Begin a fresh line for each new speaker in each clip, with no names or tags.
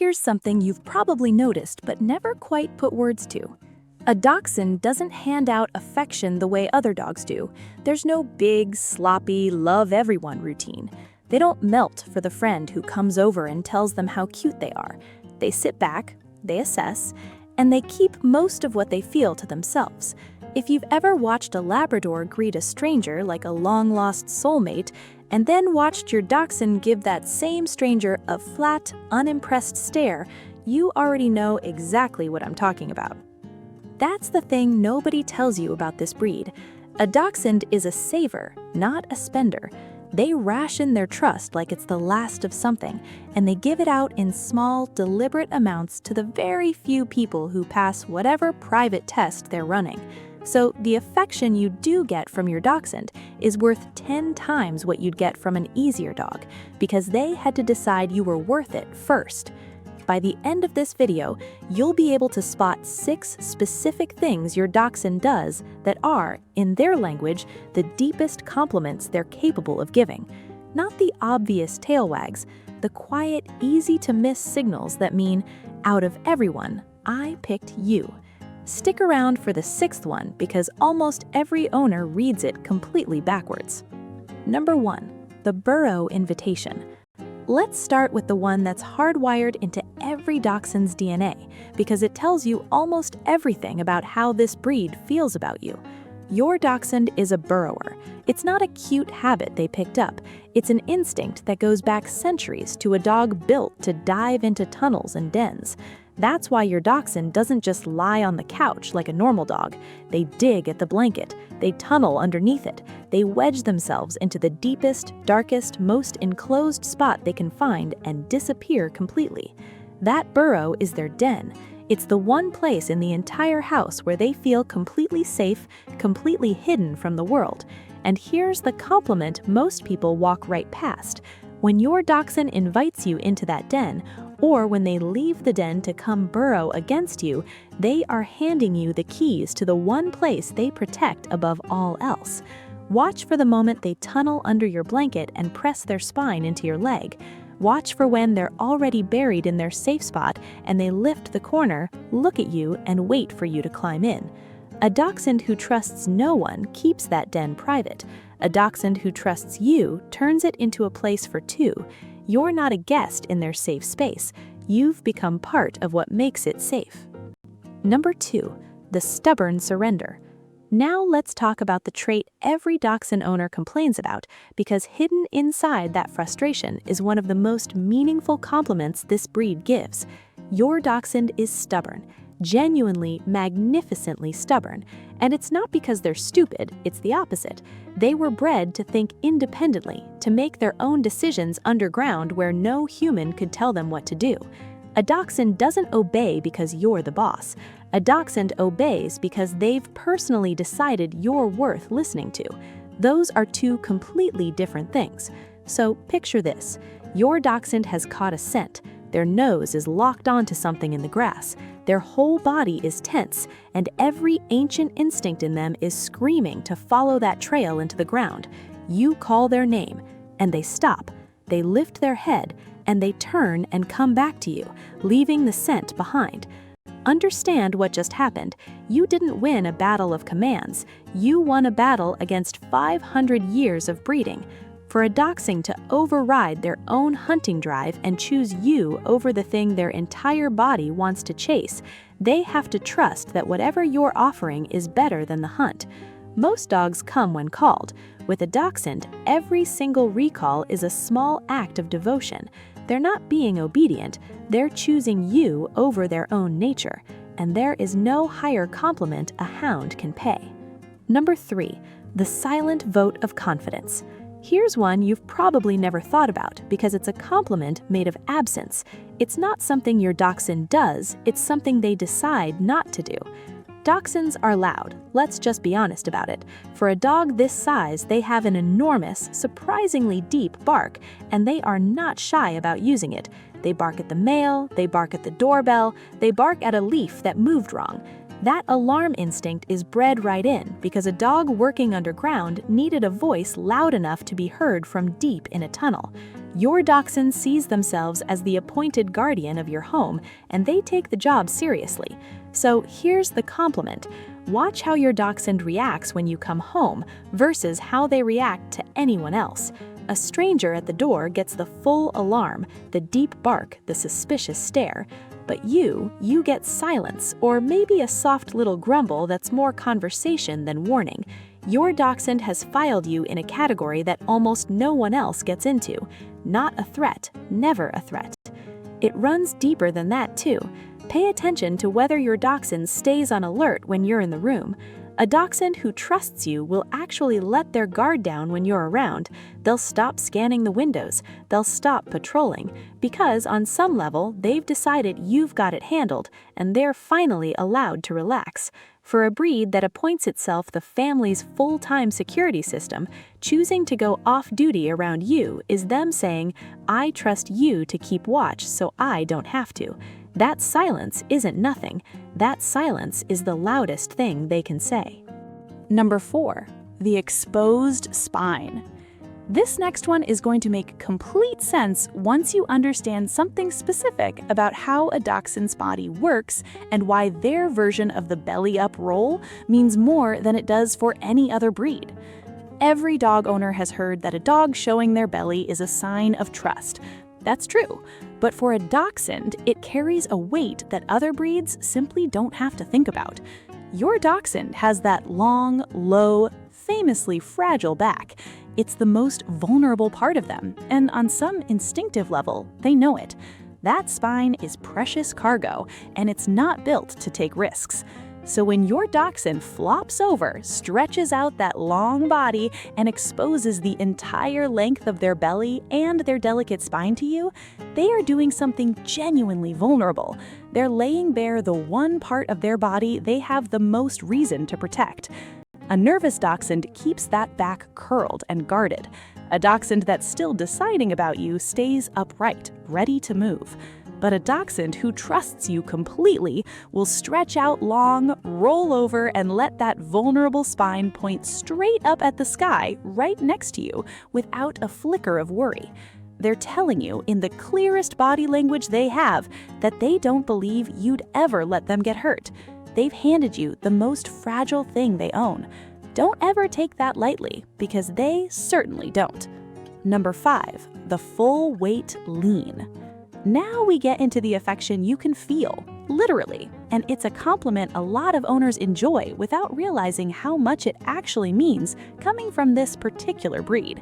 Here's something you've probably noticed but never quite put words to. A dachshund doesn't hand out affection the way other dogs do. There's no big, sloppy, love everyone routine. They don't melt for the friend who comes over and tells them how cute they are. They sit back, they assess, and they keep most of what they feel to themselves. If you've ever watched a Labrador greet a stranger like a long-lost soulmate, and then watched your dachshund give that same stranger a flat, unimpressed stare, you already know exactly what I'm talking about. That's the thing nobody tells you about this breed. A dachshund is a saver, not a spender. They ration their trust like it's the last of something, and they give it out in small, deliberate amounts to the very few people who pass whatever private test they're running. So the affection you do get from your dachshund is worth 10 times what you'd get from an easier dog, because they had to decide you were worth it first. By the end of this video, you'll be able to spot 6 specific things your dachshund does that are, in their language, the deepest compliments they're capable of giving. Not the obvious tail wags, the quiet, easy-to-miss signals that mean, out of everyone, I picked you. Stick around for the 6th one because almost every owner reads it completely backwards. Number 1. The burrow invitation. Let's start with the one that's hardwired into every dachshund's DNA because it tells you almost everything about how this breed feels about you. Your dachshund is a burrower. It's not a cute habit they picked up. It's an instinct that goes back centuries to a dog built to dive into tunnels and dens. That's why your dachshund doesn't just lie on the couch like a normal dog. They dig at the blanket, they tunnel underneath it, they wedge themselves into the deepest, darkest, most enclosed spot they can find and disappear completely. That burrow is their den. It's the one place in the entire house where they feel completely safe, completely hidden from the world. And here's the compliment most people walk right past. When your dachshund invites you into that den, or when they leave the den to come burrow against you, they are handing you the keys to the one place they protect above all else. Watch for the moment they tunnel under your blanket and press their spine into your leg. Watch for when they're already buried in their safe spot and they lift the corner, look at you, and wait for you to climb in. A dachshund who trusts no one keeps that den private. A dachshund who trusts you turns it into a place for two. You're not a guest in their safe space. You've become part of what makes it safe. Number 2, the stubborn surrender. Now let's talk about the trait every dachshund owner complains about, because hidden inside that frustration is one of the most meaningful compliments this breed gives. Your dachshund is stubborn, genuinely, magnificently stubborn. And it's not because they're stupid, it's the opposite. They were bred to think independently, to make their own decisions underground where no human could tell them what to do. A dachshund doesn't obey because you're the boss. A dachshund obeys because they've personally decided you're worth listening to. Those are 2 completely different things. So picture this. Your dachshund has caught a scent. Their nose is locked onto something in the grass. Their whole body is tense, and every ancient instinct in them is screaming to follow that trail into the ground. You call their name, and they stop. They lift their head, and they turn and come back to you, leaving the scent behind. Understand what just happened. You didn't win a battle of commands. You won a battle against 500 years of breeding. For a dachshund to override their own hunting drive and choose you over the thing their entire body wants to chase, they have to trust that whatever you're offering is better than the hunt. Most dogs come when called. With a dachshund, every single recall is a small act of devotion. They're not being obedient, they're choosing you over their own nature, and there is no higher compliment a hound can pay. Number 3, the silent vote of confidence. Here's one you've probably never thought about because it's a compliment made of absence. It's not something your dachshund does, it's something they decide not to do. Dachshunds are loud, let's just be honest about it. For a dog this size, they have an enormous, surprisingly deep bark, and they are not shy about using it. They bark at the mail, they bark at the doorbell, they bark at a leaf that moved wrong. That alarm instinct is bred right in because a dog working underground needed a voice loud enough to be heard from deep in a tunnel. Your Dachshund sees themselves as the appointed guardian of your home, and they take the job seriously. So here's the compliment. Watch how your Dachshund reacts when you come home versus how they react to anyone else. A stranger at the door gets the full alarm, the deep bark, the suspicious stare. But you get silence, or maybe a soft little grumble that's more conversation than warning. Your Dachshund has filed you in a category that almost no one else gets into. Not a threat, never a threat. It runs deeper than that too. Pay attention to whether your Dachshund stays on alert when you're in the room. A Dachshund who trusts you will actually let their guard down when you're around. They'll stop scanning the windows. They'll stop patrolling because on some level they've decided you've got it handled and they're finally allowed to relax. For a breed that appoints itself the family's full-time security system, choosing to go off-duty around you is them saying, "I trust you to keep watch so I don't have to." That silence isn't nothing. That silence is the loudest thing they can say.
Number 4, the exposed spine. This next one is going to make complete sense once you understand something specific about how a Dachshund's body works and why their version of the belly-up roll means more than it does for any other breed. Every dog owner has heard that a dog showing their belly is a sign of trust. That's true, but for a Dachshund, it carries a weight that other breeds simply don't have to think about. Your Dachshund has that long, low, famously fragile back. It's the most vulnerable part of them, and on some instinctive level, they know it. That spine is precious cargo, and it's not built to take risks. So when your Dachshund flops over, stretches out that long body, and exposes the entire length of their belly and their delicate spine to you, they are doing something genuinely vulnerable. They're laying bare the one part of their body they have the most reason to protect. A nervous Dachshund keeps that back curled and guarded. A Dachshund that's still deciding about you stays upright, ready to move. But a Dachshund who trusts you completely will stretch out long, roll over, and let that vulnerable spine point straight up at the sky right next to you without a flicker of worry. They're telling you in the clearest body language they have that they don't believe you'd ever let them get hurt. They've handed you the most fragile thing they own. Don't ever take that lightly, because they certainly don't. Number 5, the full weight lean. Now we get into the affection you can feel, literally, and it's a compliment a lot of owners enjoy without realizing how much it actually means coming from this particular breed.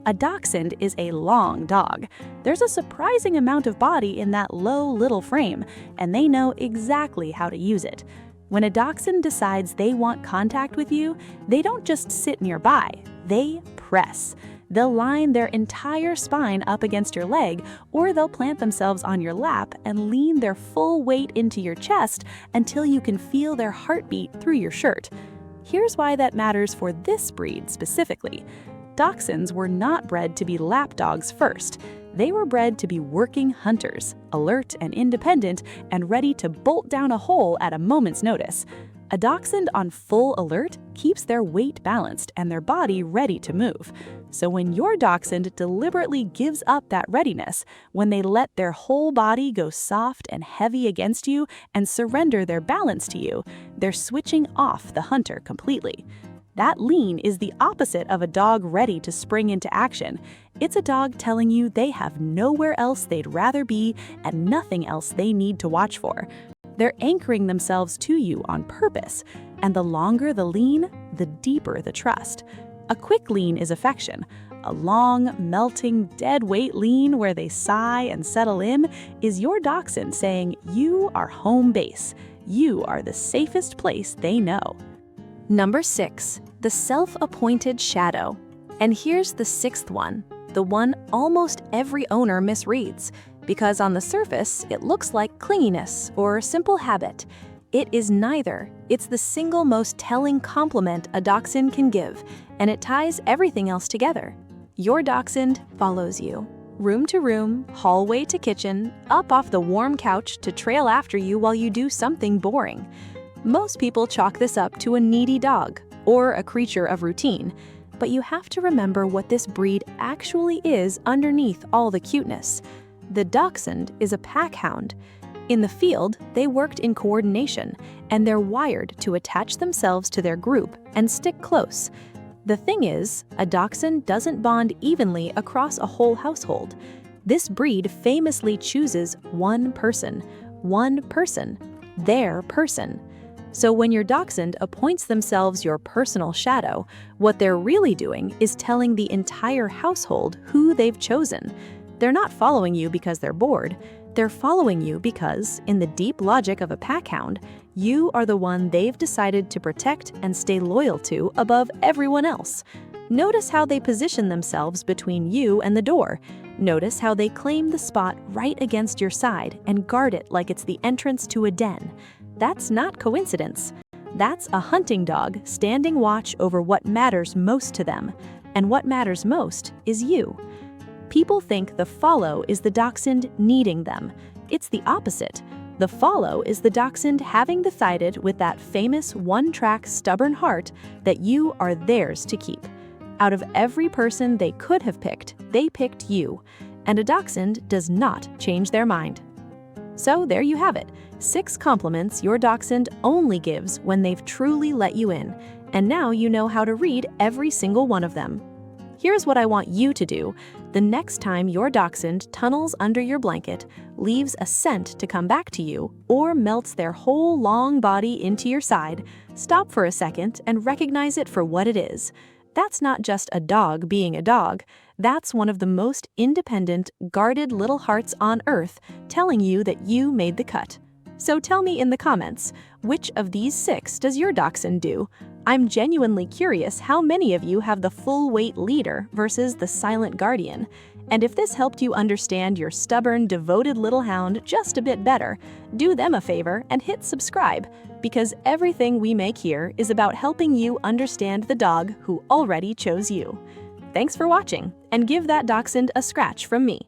A Dachshund is a long dog. There's a surprising amount of body in that low little frame, and they know exactly how to use it. When a Dachshund decides they want contact with you, they don't just sit nearby, they press. They'll line their entire spine up against your leg, or they'll plant themselves on your lap and lean their full weight into your chest until you can feel their heartbeat through your shirt. Here's why that matters for this breed specifically. Dachshunds were not bred to be lap dogs first. They were bred to be working hunters, alert and independent, and ready to bolt down a hole at a moment's notice. A Dachshund on full alert keeps their weight balanced and their body ready to move. So when your Dachshund deliberately gives up that readiness, when they let their whole body go soft and heavy against you and surrender their balance to you, they're switching off the hunter completely. That lean is the opposite of a dog ready to spring into action. It's a dog telling you they have nowhere else they'd rather be and nothing else they need to watch for. They're anchoring themselves to you on purpose, and the longer the lean, the deeper the trust. A quick lean is affection. A long, melting, dead-weight lean where they sigh and settle in is your Dachshund saying you are home base. You are the safest place they know.
Number 6, the self-appointed shadow. And here's the 6th one, the one almost every owner misreads. Because on the surface, it looks like clinginess or simple habit. It is neither. It's the single most telling compliment a Dachshund can give, and it ties everything else together. Your Dachshund follows you. Room to room, hallway to kitchen, up off the warm couch to trail after you while you do something boring.
Most people chalk this up to a needy dog or a creature of routine, but you have to remember what this breed actually is underneath all the cuteness. The Dachshund is a pack hound. In the field, they worked in coordination, and they're wired to attach themselves to their group and stick close. The thing is, a Dachshund doesn't bond evenly across a whole household. This breed famously chooses one person, their person. So when your Dachshund appoints themselves your personal shadow, what they're really doing is telling the entire household who they've chosen. They're not following you because they're bored. They're following you because, in the deep logic of a pack hound, you are the one they've decided to protect and stay loyal to above everyone else. Notice how they position themselves between you and the door. Notice how they claim the spot right against your side and guard it like it's the entrance to a den. That's not coincidence. That's a hunting dog standing watch over what matters most to them. And what matters most is you. People think the follow is the Dachshund needing them. It's the opposite. The follow is the Dachshund having decided with that famous one-track stubborn heart that you are theirs to keep. Out of every person they could have picked, they picked you. And a Dachshund does not change their mind. So there you have it, 6 compliments your Dachshund only gives when they've truly let you in. And now you know how to read every single one of them. Here's what I want you to do. The next time your Dachshund tunnels under your blanket, leaves a scent to come back to you, or melts their whole long body into your side, stop for a second and recognize it for what it is. That's not just a dog being a dog. That's one of the most independent, guarded little hearts on earth telling you that you made the cut. So tell me in the comments, which of these 6 does your Dachshund do? I'm genuinely curious how many of you have the full-weight leader versus the silent guardian. And if this helped you understand your stubborn, devoted little hound just a bit better, do them a favor and hit subscribe, because everything we make here is about helping you understand the dog who already chose you. Thanks for watching, and give that Dachshund a scratch from me.